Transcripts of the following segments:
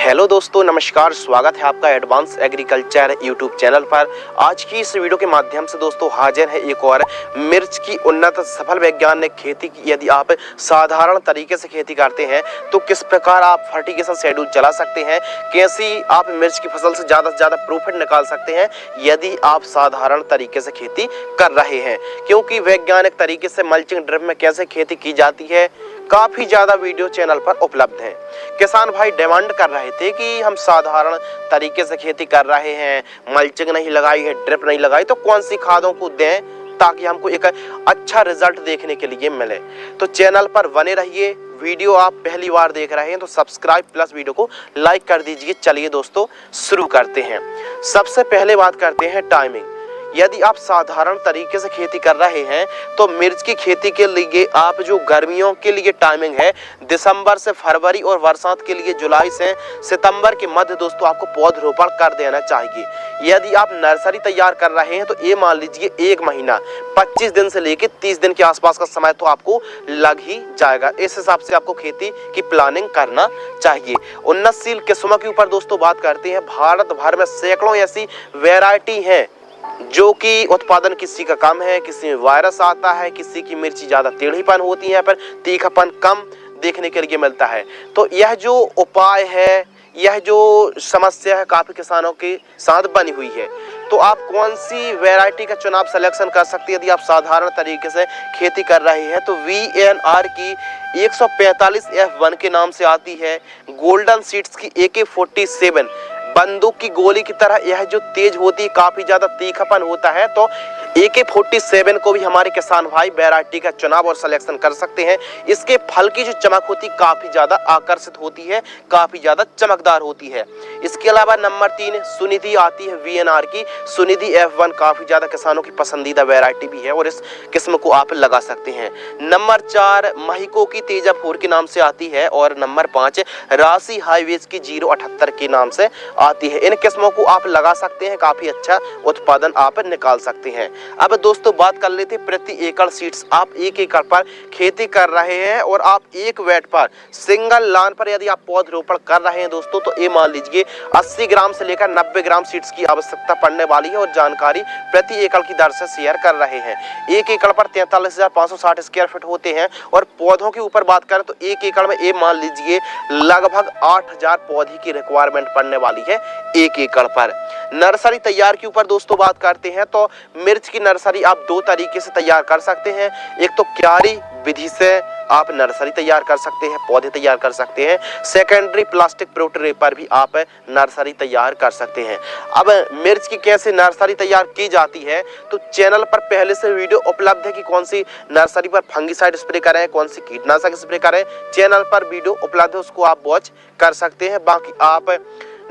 Hello दोस्तों, नमस्कार। स्वागत है आपका एडवांस एग्रीकल्चर यूट्यूब चैनल पर। आज की इस वीडियो के माध्यम से दोस्तों हाजिर है एक और मिर्च की उन्नत सफल वैज्ञानिक खेती की। यदि आप साधारण तरीके से खेती करते हैं तो किस प्रकार आप फर्टिगेशन शेड्यूल चला सकते हैं, कैसी आप मिर्च की फसल से ज़्यादा प्रॉफिट निकाल सकते हैं यदि आप साधारण तरीके से खेती कर रहे हैं। क्योंकि वैज्ञानिक तरीके से मल्चिंग ड्रिप में कैसे खेती की जाती है, काफी ज्यादा वीडियो चैनल पर उपलब्ध है। किसान भाई डिमांड कर रहे थे कि हम साधारण तरीके से खेती कर रहे हैं, मल्चिंग नहीं लगाई है, ड्रिप नहीं लगाई, तो कौन सी खादों को दें ताकि हमको एक अच्छा रिजल्ट देखने के लिए मिले। तो चैनल पर बने रहिए। वीडियो आप पहली बार देख रहे हैं तो सब्सक्राइब प्लस वीडियो को लाइक कर दीजिए। चलिए दोस्तों शुरू करते हैं। सबसे पहले बात करते हैं टाइमिंग। यदि आप साधारण तरीके से खेती कर रहे हैं तो मिर्च की खेती के लिए आप जो गर्मियों के लिए टाइमिंग है दिसंबर से फरवरी और बरसात के लिए जुलाई से सितंबर के मध्य दोस्तों आपको पौधरोपण कर देना चाहिए। यदि आप नर्सरी तैयार कर रहे हैं तो ये मान लीजिए एक महीना 25 दिन से लेकर 30 दिन के आसपास का समय तो आपको लग ही जाएगा। इस हिसाब से आपको खेती की प्लानिंग करना चाहिए। उन्नतशील किस्मों के ऊपर दोस्तों बात करते हैं। भारत भर में सैकड़ों ऐसी वैरायटी है जो कि उत्पादन किसी का कम है, किसी में वायरस आता है, किसी की मिर्ची ज्यादा टेढ़ीपन होती है, पर तीखापन कम देखने के लिए मिलता है। तो यह जो उपाय है, यह जो समस्या है काफी किसानों के साथ बनी हुई है। तो आप कौन सी वैरायटी का चुनाव सिलेक्शन कर सकते हैं यदि आप साधारण तरीके से खेती कर रहे हैं। तो VNR की 145F1 के नाम से आती है। गोल्डन सीड्स की AK47 बंदूक की गोली की तरह यह जो तेज होती है, काफी ज्यादा तीखापन होता है। तो AK47 को भी हमारे किसान भाई वैरायटी का चुनाव और सिलेक्शन कर सकते हैं। इसके फल की जो चमक होती है काफी ज्यादा आकर्षित होती है, काफी ज्यादा चमकदार होती है। इसके अलावा नंबर 3 सुनिधि आती है VNR की। सुनिधि F1 काफी ज्यादा किसानों की पसंदीदा वैरायटी भी है और इस किस्म को आप लगा सकते हैं। नंबर 4 महिको की तेजा 4 के नाम से आती है और नंबर 5 राशि हाईवेज की 078 के नाम से आती है। इन किस्मों को आप लगा सकते हैं, काफी अच्छा उत्पादन आप निकाल सकते हैं। अब दोस्तों बात कर लेते हैं प्रति एकड़ सीड्स। आप 1 एकड़ पर खेती कर रहे हैं और आप एक वेट पर सिंगल लान पर यदि आप पौधरोपण कर रहे हैं दोस्तों तो ये मान लीजिए 80 ग्राम से लेकर 90 ग्राम सीड्स की आवश्यकता पड़ने वाली है और जानकारी प्रति एकड़ की दर से शेयर कर रहे हैं। 1 एकड़ पर 43,560 स्क्वायर फीट होते हैं और पौधों के ऊपर बात करें तो 1 एकड़ में ये मान लीजिए लगभग 8,000 पौधे की रिक्वायरमेंट पड़ने वाली है 1 एकड़ पर। नर्सरी तैयार के ऊपर दोस्तों बात करते हैं तो मिर्च की नर्सरी आप 2 तरीके से तैयार कर सकते हैं। एक तो क्यारी विधि से आप नर्सरी तैयार कर सकते हैं, पौधे तैयार कर सकते हैं। सेकेंडरी प्लास्टिक पोट्रे पर भी आप नर्सरी तैयार कर सकते हैं। अब मिर्च की कैसे नर्सरी तैयार की जाती है तो चैनल पर पहले से वीडियो उपलब्ध है कि कौन सी नर्सरी पर फंगीसाइड स्प्रे करें, कौन सी कीटनाशक स्प्रे करें। चैनल पर वीडियो उपलब्ध है, उसको आप वॉच कर सकते हैं। बाकी आप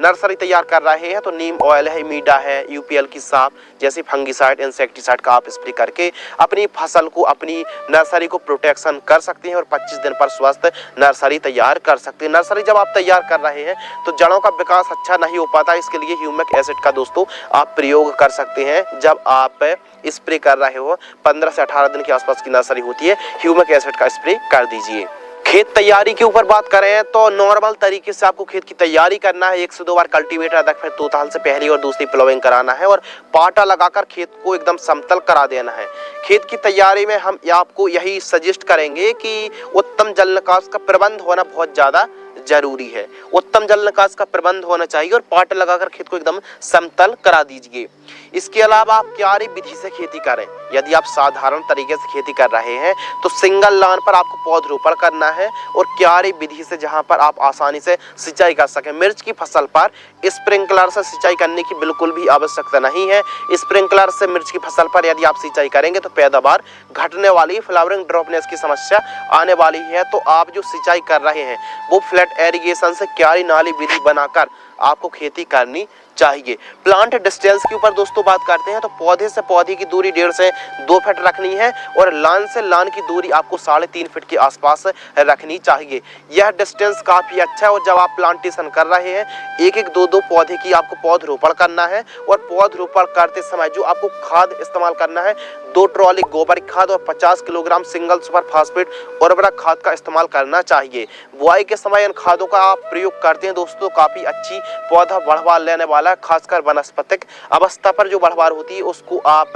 नर्सरी तैयार कर रहे हैं तो नीम ऑयल है, मीडा है, UPL की साफ जैसी फंगीसाइड इंसेक्टिसाइड का आप स्प्रे करके अपनी फसल को, अपनी नर्सरी को प्रोटेक्शन कर सकते हैं और 25 दिन पर स्वस्थ नर्सरी तैयार कर सकते हैं। नर्सरी जब आप तैयार कर रहे हैं तो जड़ों का विकास अच्छा नहीं हो पाता, इसके लिए ह्यूमिक एसिड का दोस्तों आप प्रयोग कर सकते हैं। जब आप स्प्रे कर रहे हो 15 से 18 दिन के आसपास की नर्सरी होती है, ह्यूमिक एसिड का स्प्रे कर दीजिए। खेत तैयारी के ऊपर बात करें तो नॉर्मल तरीके से आपको खेत की तैयारी करना है। 1 से 2 बार कल्टीवेटर अदक फिर तोताल से पहली और दूसरी प्लोइंग कराना है और पाटा लगाकर खेत को एकदम समतल करा देना है। खेत की तैयारी में हम आपको यही सजेस्ट करेंगे कि उत्तम जल निकास का प्रबंध होना बहुत ज्यादा जरूरी है। उत्तम जल निकास का प्रबंध होना चाहिए और पाट लगाकर खेत को एकदम समतल करा दीजिए। इसके अलावा आप क्यारी विधि से खेती करें। यदि आप साधारण तरीके से खेती कर रहे हैं तो सिंगल लान पर आपको पौधरोपण करना है और क्यारी विधि से जहां पर आप आसानी से सिंचाई कर सकें। मिर्च की फसल पर स्प्रिंकलर से सिंचाई करने की बिल्कुल भी आवश्यकता नहीं है। स्प्रिंकलर से मिर्च की फसल पर यदि आप सिंचाई करेंगे तो पैदावार घटने वाली, फ्लावरिंग ड्रॉपनेस की समस्या आने वाली है। तो आप जो सिंचाई कर रहे हैं वो फ्लैट एरिगेशन से क्यारी नाली विधि बनाकर आपको खेती करनी चाहिए। प्लांट डिस्टेंस के ऊपर दोस्तों बात करते हैं तो पौधे से पौधे की दूरी 1.5 से 2 फीट रखनी है और लान से लान की दूरी आपको 3.5 फीट के आसपास रखनी चाहिए। यह डिस्टेंस काफी अच्छा है और जब आप प्लांटेशन कर रहे हैं एक एक दो पौधे की आपको पौधरोपण करना है और पौधरोपण करते समय जो आपको खाद इस्तेमाल करना है 2 ट्रॉली गोबर खाद और 50 किलोग्राम सिंगल सुपर फास्फेट उर्वरक खाद का इस्तेमाल करना चाहिए। बुआई के समय इन खादों का आप प्रयोग करते हैं दोस्तों काफी अच्छी पौधा बढ़वार लेने वाला है। खासकर वनस्पतिक अवस्था पर जो बढ़वार होती है उसको आप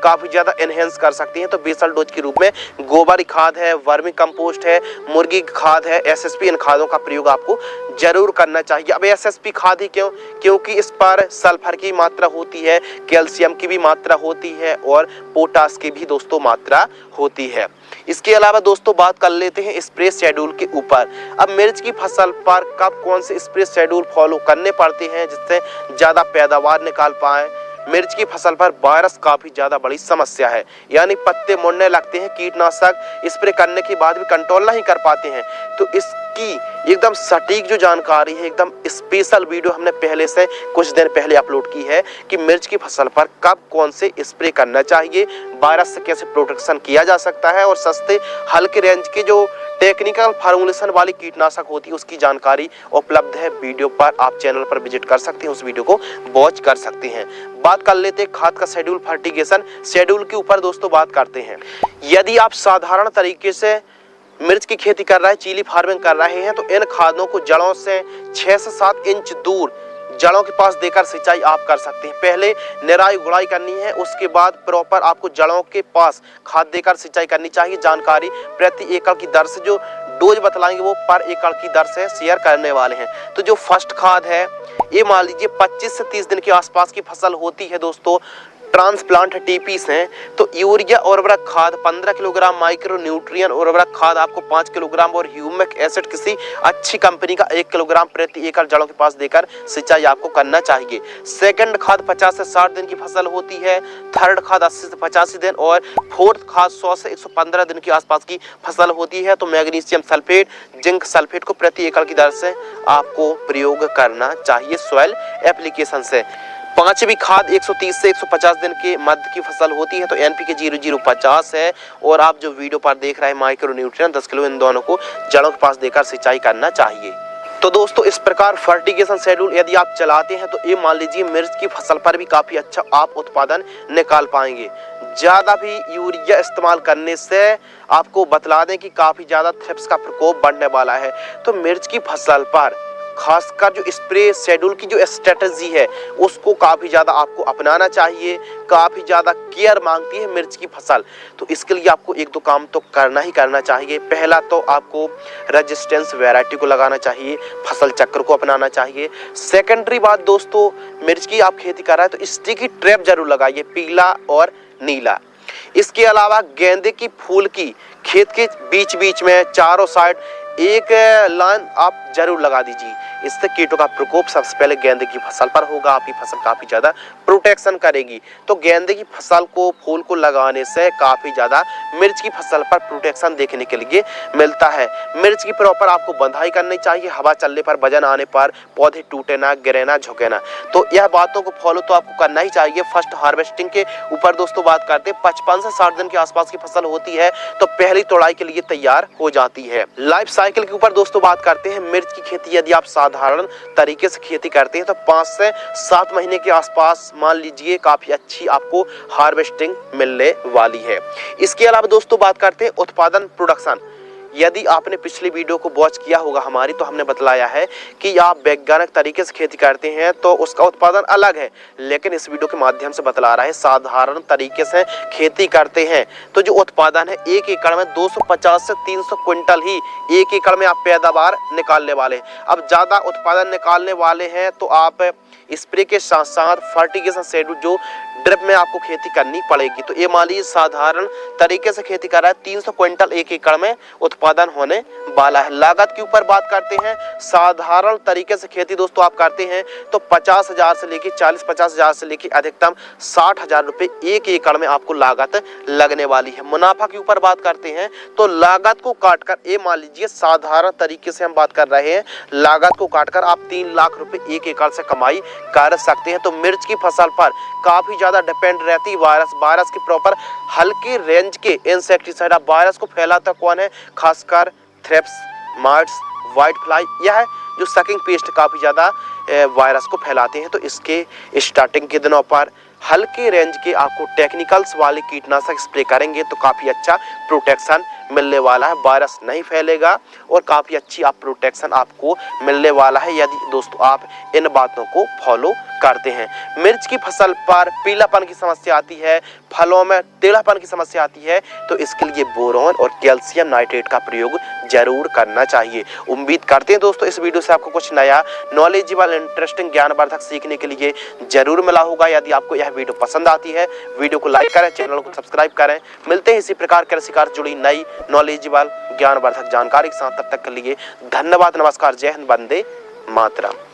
काफी ज्यादा एनहेंस कर सकते हैं। तो बेसल डोज के रूप में गोबर खाद है, वर्मी कंपोस्ट है, मुर्गी खाद है, एसएसपी इन खादों का प्रयोग आपको जरूर करना चाहिए। अब एसएसपी खाद ही क्यों? क्योंकि इस पर सल्फर की मात्रा होती है, कैल्शियम की भी मात्रा होती है और पोटास की भी दोस्तों मात्रा होती है। इसके अलावा दोस्तों बात कर लेते हैं स्प्रे शेड्यूल के ऊपर। अब मिर्च की फसल पर कब कौन से स्प्रे शेड्यूल फॉलो करने पड़ते हैं जिससे ज्यादा पैदावार निकाल पाए। मिर्च की फसल पर वायरस काफी ज्यादा बड़ी समस्या है, यानी पत्ते मुड़ने लगते हैं, कीटनाशक स्प्रे करने के बाद भी कंट्रोल नहीं कर पाते हैं। तो इसकी एकदम सटीक जो जानकारी है, एकदम स्पेशल वीडियो हमने पहले से कुछ दिन पहले अपलोड की है कि मिर्च की फसल पर कब कौन से स्प्रे करना चाहिए, वायरस से कैसे प्रोटेक्शन किया जा सकता है और सस्ते हल्के रेंज के जो टेक्निकल फार्मूलेशन वाली कीटनाशक होती है उसकी जानकारी उपलब्ध है। वीडियो पर आप चैनल पर विजिट कर सकते हैं, उस वीडियो को वॉच कर सकते हैं। बात कर लेते हैं खाद का शेड्यूल, फर्टिगेशन शेड्यूल के ऊपर दोस्तों बात करते हैं। यदि आप साधारण तरीके से मिर्च की खेती कर रहे हैं, चिली फार्मिंग कर रहे हैं, तो इन खादों को जड़ों से 6 से 7 इंच दूर जड़ों के पास देकर सिंचाई आप कर सकते हैं। पहले निराई गुड़ाई करनी है, उसके बाद प्रॉपर आपको जड़ों के पास खाद देकर सिंचाई करनी चाहिए। जानकारी प्रति एकड़ की दर से जो डोज बतलाएंगे वो पर एकड़ की दर से शेयर करने वाले हैं। तो जो फर्स्ट खाद है ये मान लीजिए 25 से 30 दिन के आसपास की फसल होती है दोस्तों, ट्रांसप्लांट टीपीस हैं। तो यूरिया उर्वरक खाद 15 किलोग्राम, माइक्रो न्यूट्रिएंट उर्वरक खाद आपको 5 किलोग्राम और ह्यूमिक एसिड किसी अच्छी कंपनी का 1 किलोग्राम प्रति एकड़ जड़ों के पास देकर सिंचाई आपको करना चाहिए। सेकंड खाद 50 से 60 दिन की फसल होती है, थर्ड खाद 80 से 85 दिन और फोर्थ खाद 100 से 115 दिन के आसपास की फसल होती है। तो मैग्नीशियम सल्फेट, जिंक सल्फेट को प्रति एकड़ की दर से आपको प्रयोग करना चाहिए सॉइल एप्लीकेशन से। पांचवी खाद 130 से 150 दिन के मध्य की फसल होती है, तो एनपीके 0050 है और आप जो वीडियो पर देख रहे हैं माइक्रो न्यूट्रिएंट 10 किलो, इन दोनों को जड़ों के पास देकर सिंचाई करना चाहिए। तो दोस्तों इस प्रकार फर्टिगेशन शेड्यूल यदि आप चलाते हैं तो ये मान लीजिए मिर्च की फसल पर भी काफी अच्छा आप उत्पादन निकाल पाएंगे। ज्यादा भी यूरिया इस्तेमाल करने से आपको बतला दें कि काफी ज्यादा थ्रिप्स का प्रकोप बढ़ने वाला है। तो मिर्च की फसल पर खासकर जो स्प्रे शेड्यूल की जो स्ट्रेटजी है उसको काफी ज्यादा आपको अपनाना चाहिए। काफी ज्यादा केयर मांगती है मिर्च की फसल, तो इसके लिए आपको 1-2 काम तो करना ही करना चाहिए। पहला तो आपको रेजिस्टेंस वैरायटी को लगाना चाहिए, फसल चक्र को अपनाना चाहिए। सेकेंडरी बात दोस्तों, मिर्च की आप खेती कर रहे हैं तो स्टिकी ट्रैप जरूर लगाइए, पीला और नीला। इसके अलावा गेंदे की फूल की खेत के बीच बीच में चारों साइड एक लाइन आप जरूर लगा दीजिए। इससे कीटों का प्रकोप सबसे पहले गेंदे की फसल पर होगा, आपकी फसल काफी ज्यादा प्रोटेक्शन करेगी। तो गेंदे की फसल को, फूल को लगाने से काफी ज्यादा मिर्च की फसल पर प्रोटेक्शन देखने के लिए मिलता है। मिर्च की प्रॉपर आपको बंधाई करनी चाहिए, हवा चलने पर, वजन आने पर पौधे टूटे ना, गिरे ना, झुके ना। तो यह बातों को फॉलो तो आपको करना ही चाहिए। फर्स्ट हार्वेस्टिंग के ऊपर दोस्तों बात करते हैं, 55 से 60 दिन के आसपास की फसल होती है तो पहली तोड़ाई के लिए तैयार हो जाती है। लाइफ साइकिल के ऊपर दोस्तों बात करते हैं, मिर्च की खेती यदि आप साधारण तरीके से खेती करते हैं तो 5 से 7 महीने के आसपास मान लीजिए काफी अच्छी आपको हार्वेस्टिंग मिलने वाली है। इसके अलावा दोस्तों बात करते हैं उत्पादन, प्रोडक्शन। यदि आपने पिछली वीडियो को वॉच किया होगा हमारी, तो हमने बतलाया है कि आप वैज्ञानिक तरीके से खेती करते हैं तो उसका उत्पादन अलग है, लेकिन इस वीडियो के माध्यम से बतला रहा है साधारण तरीके से खेती करते हैं तो जो उत्पादन है 1 एकड़ में 250 से 300 क्विंटल ही 1 एकड़ में आप पैदावार निकालने वाले हैं। अब ज्यादा उत्पादन निकालने वाले हैं तो आप स्प्रे के साथ साथ फर्टिगेशन शेड्यूल जो ड्रिप में आपको खेती करनी पड़ेगी। तो ये मान लीजिए साधारण तरीके से खेती कर रहा है, 300 क्विंटल 1 एकड़ में उत्पादन होने वाला है। लागत के ऊपर बात करते हैं, साधारण तरीके से खेती दोस्तों आप करते हैं तो 50,000 से लेके 40-50,000 से लेके अधिकतम 60,000 रुपए 1 एकड़ में आपको लागत लगने वाली है। मुनाफा के ऊपर बात करते हैं तो लागत को काटकर, ये मान लीजिए साधारण तरीके से हम बात कर रहे हैं, लागत को काटकर आप 3 लाख रुपए 1 एकड़ से कमाई कर सकते हैं। तो मिर्च की फसल पर काफी ज्यादा डिपेंड रहती है वायरस की प्रॉपर हल्की रेंज के इंसेक्टिसाइड। अब वायरस को फैलाता कौन है? खासकर थ्रिप्स, माइट्स, व्हाइट फ्लाई, यह जो सकिंग पेस्ट काफी ज्यादा वायरस को फैलाते हैं। तो इसके स्टार्टिंग के दिनों पर हल्के रेंज के आपको टेक्निकल्स वाले कीटनाशक स्प्रे करेंगे तो काफी अच्छा प्रोटेक्शन मिलने वाला है, वायरस नहीं फैलेगा और काफी अच्छी आप प्रोटेक्शन आपको मिलने वाला है यदि दोस्तों आप इन बातों को फॉलो करते हैं। मिर्च की फसल पर पीलापन की समस्या आती है, फलों में टेढ़ापन की समस्या आती है, तो इसके लिए बोरॉन और कैल्शियम नाइट्रेट का प्रयोग जरूर करना चाहिए। उम्मीद करते हैं दोस्तों इस वीडियो से आपको कुछ नया नॉलेजेबल इंटरेस्टिंग ज्ञानवर्धक सीखने के लिए जरूर मिला होगा। यदि आपको यह वीडियो पसंद आती है, वीडियो को लाइक करें, चैनल को सब्सक्राइब करें। मिलते हैं इसी प्रकार कृषि कार्य जुड़ी नई नॉलेजेबल ज्ञानवर्धक जानकारी के साथ। तब तक के लिए धन्यवाद, नमस्कार, जय हिंद, वंदे मातरम।